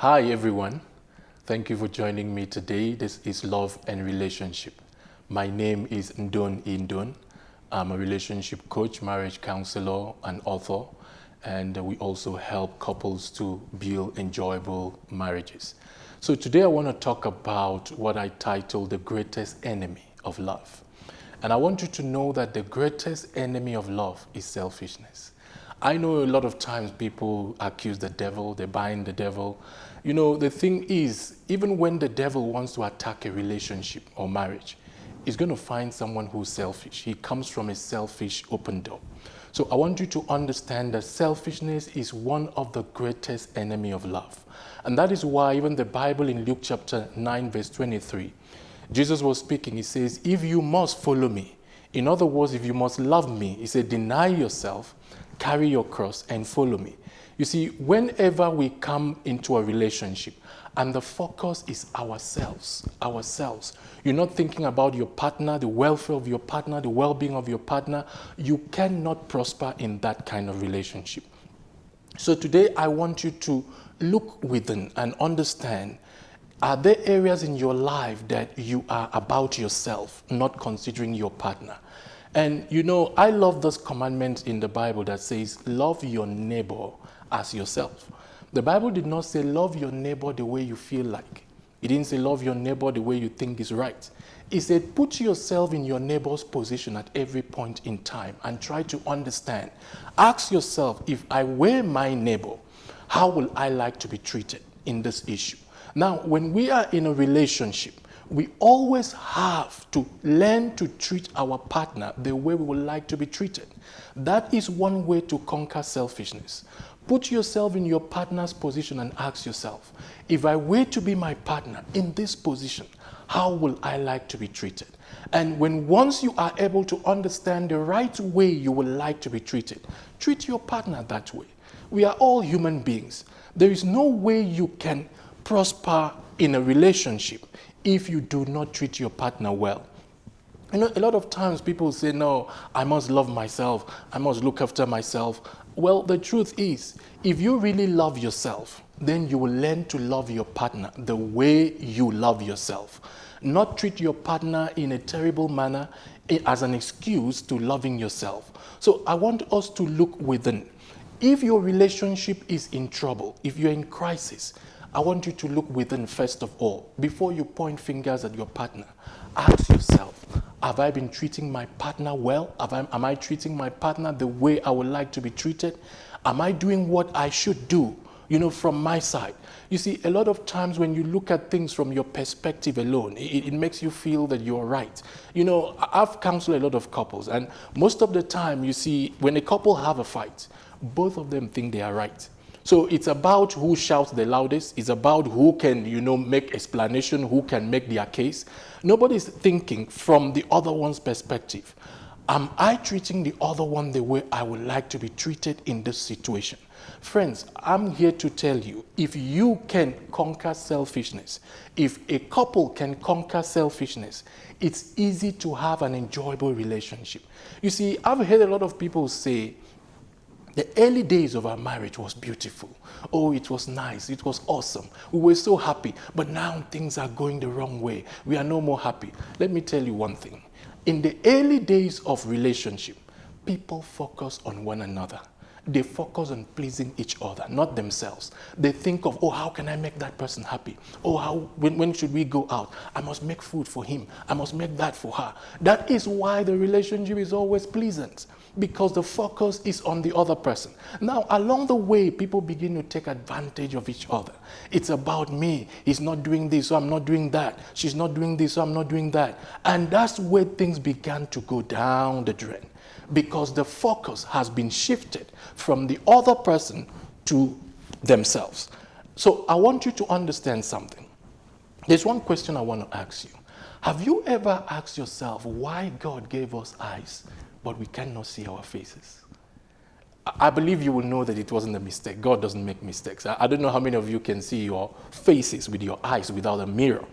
Hi everyone, thank you for joining me today. This is Love and Relationship. My name is Ndon Indon. I'm a relationship coach, marriage counselor, and author, and we also help couples to build enjoyable marriages. So today I want to talk about what I title the greatest enemy of love. And I want you to know that the greatest enemy of love is selfishness. I know a lot of times people accuse the devil, they bind the devil. You know, the thing is, even when the devil wants to attack a relationship or marriage, he's going to find someone who's selfish. He comes from a selfish open door. So I want you to understand that selfishness is one of the greatest enemy of love. And that is why even the Bible in Luke chapter 9 verse 23, Jesus was speaking. He says, if you must follow me, in other words, if you must love me, he said, deny yourself, carry your cross and follow me. You see, whenever we come into a relationship and the focus is ourselves, you're not thinking about your partner, the welfare of your partner, the well-being of your partner, you cannot prosper in that kind of relationship. So today I want you to look within and understand, are there areas in your life that you are about yourself, not considering your partner? And you know, I love this commandment in the Bible that says, love your neighbor as yourself. The Bible did not say love your neighbor the way you feel like. It didn't say love your neighbor the way you think is right. It said put yourself in your neighbor's position at every point in time and try to understand. Ask yourself, if I were my neighbor, how will I like to be treated in this issue? Now, when we are in a relationship, we always have to learn to treat our partner the way we would like to be treated. That is one way to conquer selfishness. Put yourself in your partner's position and ask yourself, if I were to be my partner in this position, how will I like to be treated? And once you are able to understand the right way you would like to be treated, treat your partner that way. We are all human beings. There is no way you can prosper in a relationship if you do not treat your partner well. You know, a lot of times people say, no, I must love myself. I must look after myself. Well, the truth is, if you really love yourself, then you will learn to love your partner the way you love yourself. Not treat your partner in a terrible manner as an excuse to loving yourself. So I want us to look within. If your relationship is in trouble, if you're in crisis, I want you to look within first of all. Before you point fingers at your partner, ask yourself, have I been treating my partner well? Am I treating my partner the way I would like to be treated? Am I doing what I should do, from my side? You see, a lot of times when you look at things from your perspective alone, it makes you feel that you're right. I've counseled a lot of couples, and most of the time, you see, when a couple have a fight, both of them think they are right. So it's about who shouts the loudest. It's about who can, make explanation, who can make their case. Nobody's thinking from the other one's perspective. Am I treating the other one the way I would like to be treated in this situation? Friends, I'm here to tell you, if you can conquer selfishness, if a couple can conquer selfishness, it's easy to have an enjoyable relationship. You see, I've heard a lot of people say, the early days of our marriage was beautiful. Oh, it was nice. It was awesome. We were so happy. But now things are going the wrong way. We are no more happy. Let me tell you one thing. In the early days of relationship, people focus on one another. They focus on pleasing each other, not themselves. They think of, oh, how can I make that person happy? Oh, when should we go out? I must make food for him. I must make that for her. That is why the relationship is always pleasant, because the focus is on the other person. Now, along the way, people begin to take advantage of each other. It's about me. He's not doing this, so I'm not doing that. She's not doing this, so I'm not doing that. And that's where things began to go down the drain, because the focus has been shifted from the other person to themselves. So I want you to understand something. There's one question I want to ask you. Have you ever asked yourself why God gave us eyes, but we cannot see our faces? I believe you will know that it wasn't a mistake. God doesn't make mistakes. I don't know how many of you can see your faces with your eyes without a mirror.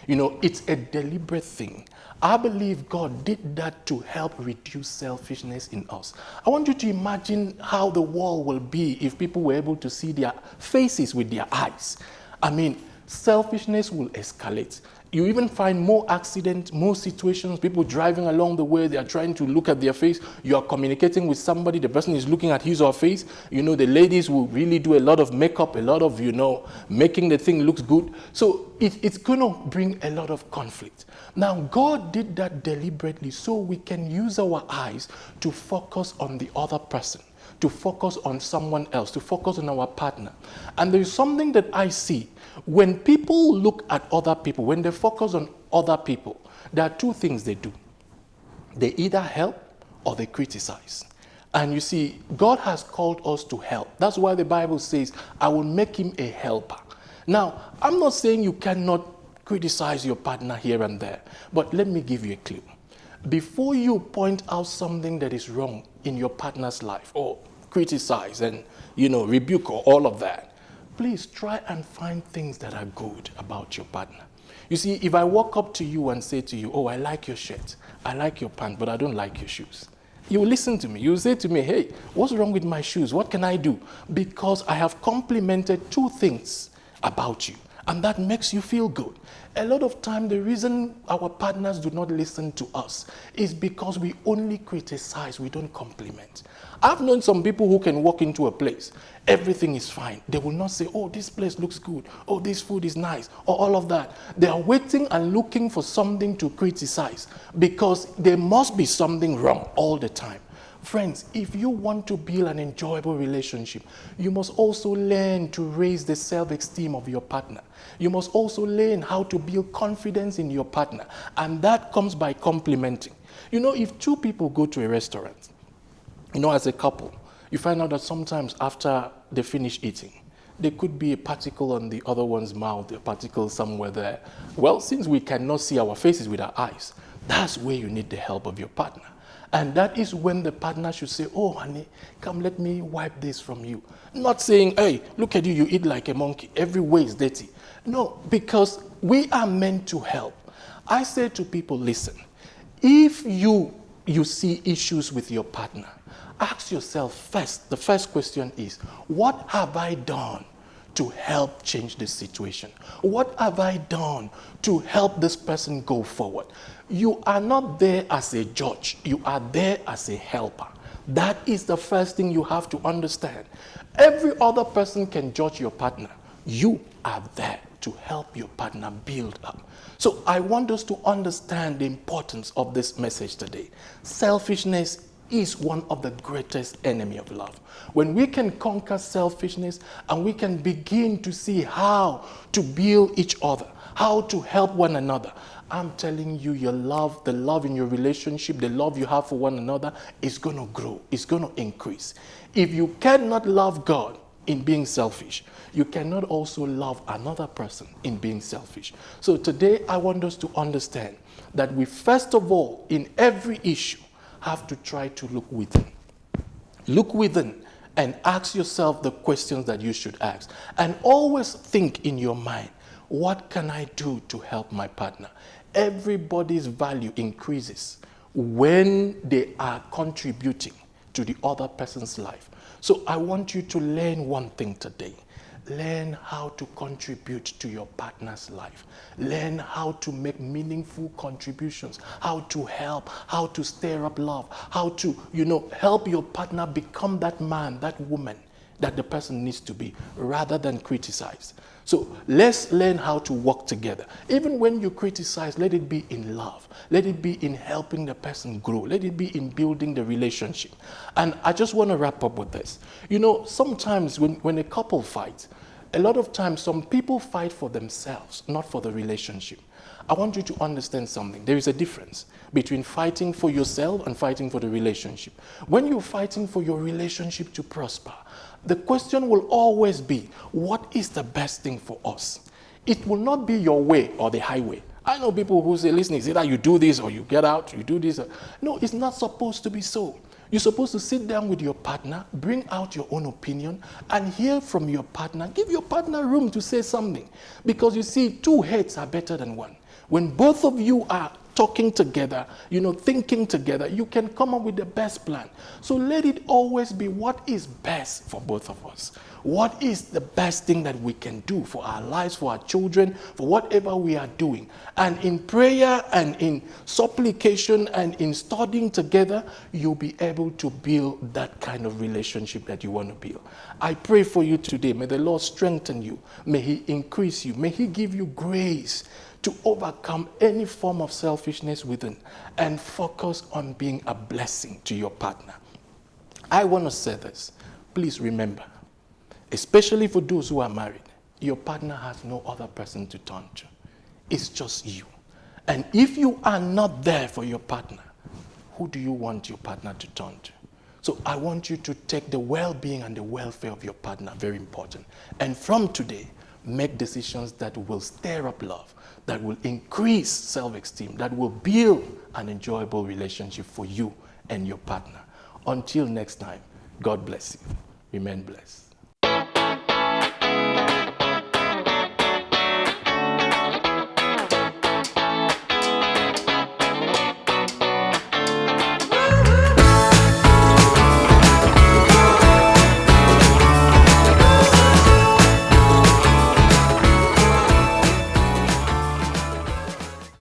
It's a deliberate thing. I believe God did that to help reduce selfishness in us. I want you to imagine how the world will be if people were able to see their faces with their eyes. I mean, selfishness will escalate. You even find more accidents, more situations, people driving along the way, they are trying to look at their face. You are communicating with somebody, the person is looking at his or her face. You know, the ladies will really do a lot of makeup, a lot of, making the thing looks good. So it's going to bring a lot of conflict. Now, God did that deliberately so we can use our eyes to focus on the other person, to focus on someone else, to focus on our partner. And there is something that I see. When people look at other people, when they focus on other people, there are two things they do. They either help or they criticize. And you see, God has called us to help. That's why the Bible says, I will make him a helper. Now, I'm not saying you cannot criticize your partner here and there, but let me give you a clue. Before you point out something that is wrong in your partner's life, or criticize and, rebuke or all of that, please try and find things that are good about your partner. You see, if I walk up to you and say to you, oh, I like your shirt, I like your pants, but I don't like your shoes, you will listen to me. You will say to me, hey, what's wrong with my shoes? What can I do? Because I have complimented two things about you, and that makes you feel good. A lot of time, the reason our partners do not listen to us is because we only criticize, we don't compliment. I've known some people who can walk into a place, everything is fine. They will not say, oh, this place looks good, oh, this food is nice, or all of that. They are waiting and looking for something to criticize because there must be something wrong all the time. Friends, if you want to build an enjoyable relationship, you must also learn to raise the self-esteem of your partner. You must also learn how to build confidence in your partner. And that comes by complimenting. If two people go to a restaurant, as a couple, you find out that sometimes after they finish eating, there could be a particle on the other one's mouth, a particle somewhere there. Well, since we cannot see our faces with our eyes, that's where you need the help of your partner. And that is when the partner should say, oh, honey, come, let me wipe this from you. Not saying, hey, look at you, you eat like a monkey. Every way is dirty. No, because we are meant to help. I say to people, listen, if you see issues with your partner, ask yourself first, the first question is, what have I done to help change this situation? What have I done to help this person go forward? You are not there as a judge. You are there as a helper. That is the first thing you have to understand. Every other person can judge your partner. You are there to help your partner build up. So I want us to understand the importance of this message today. Selfishness is one of the greatest enemy of love. When we can conquer selfishness and we can begin to see how to build each other, how to help one another, I'm telling you, your love, the love in your relationship, the love you have for one another is going to grow, it's going to increase. If you cannot love God in being selfish, you cannot also love another person in being selfish. So today I want us to understand that we first of all, in every issue, have to try to look within. Look within and ask yourself the questions that you should ask. And always think in your mind, what can I do to help my partner? Everybody's value increases when they are contributing to the other person's life. So I want you to learn one thing today. Learn how to contribute to your partner's life. Learn how to make meaningful contributions, how to help, how to stir up love, how to, help your partner become that man, that woman that the person needs to be, rather than criticize. So let's learn how to work together. Even when you criticize, let it be in love. Let it be in helping the person grow. Let it be in building the relationship. And I just want to wrap up with this. Sometimes when a couple fights, a lot of times some people fight for themselves, not for the relationship. I want you to understand something. There is a difference between fighting for yourself and fighting for the relationship. When you're fighting for your relationship to prosper, the question will always be, what is the best thing for us? It will not be your way or the highway. I know people who say, listen, it's either you do this or you get out, you do this. No, it's not supposed to be so. You're supposed to sit down with your partner, bring out your own opinion, and hear from your partner. Give your partner room to say something. Because you see, two heads are better than one. When both of you are talking together, thinking together, you can come up with the best plan. So let it always be what is best for both of us. What is the best thing that we can do for our lives, for our children, for whatever we are doing? And in prayer and in supplication and in studying together, you'll be able to build that kind of relationship that you want to build. I pray for you today. May the Lord strengthen you. May He increase you. May He give you grace to overcome any form of selfishness within and focus on being a blessing to your partner. I want to say this. Please remember, especially for those who are married, your partner has no other person to turn to. It's just you. And if you are not there for your partner, who do you want your partner to turn to? So I want you to take the well-being and the welfare of your partner, very important. And from today, make decisions that will stir up love, that will increase self-esteem, that will build an enjoyable relationship for you and your partner. Until next time, God bless you. Remain blessed.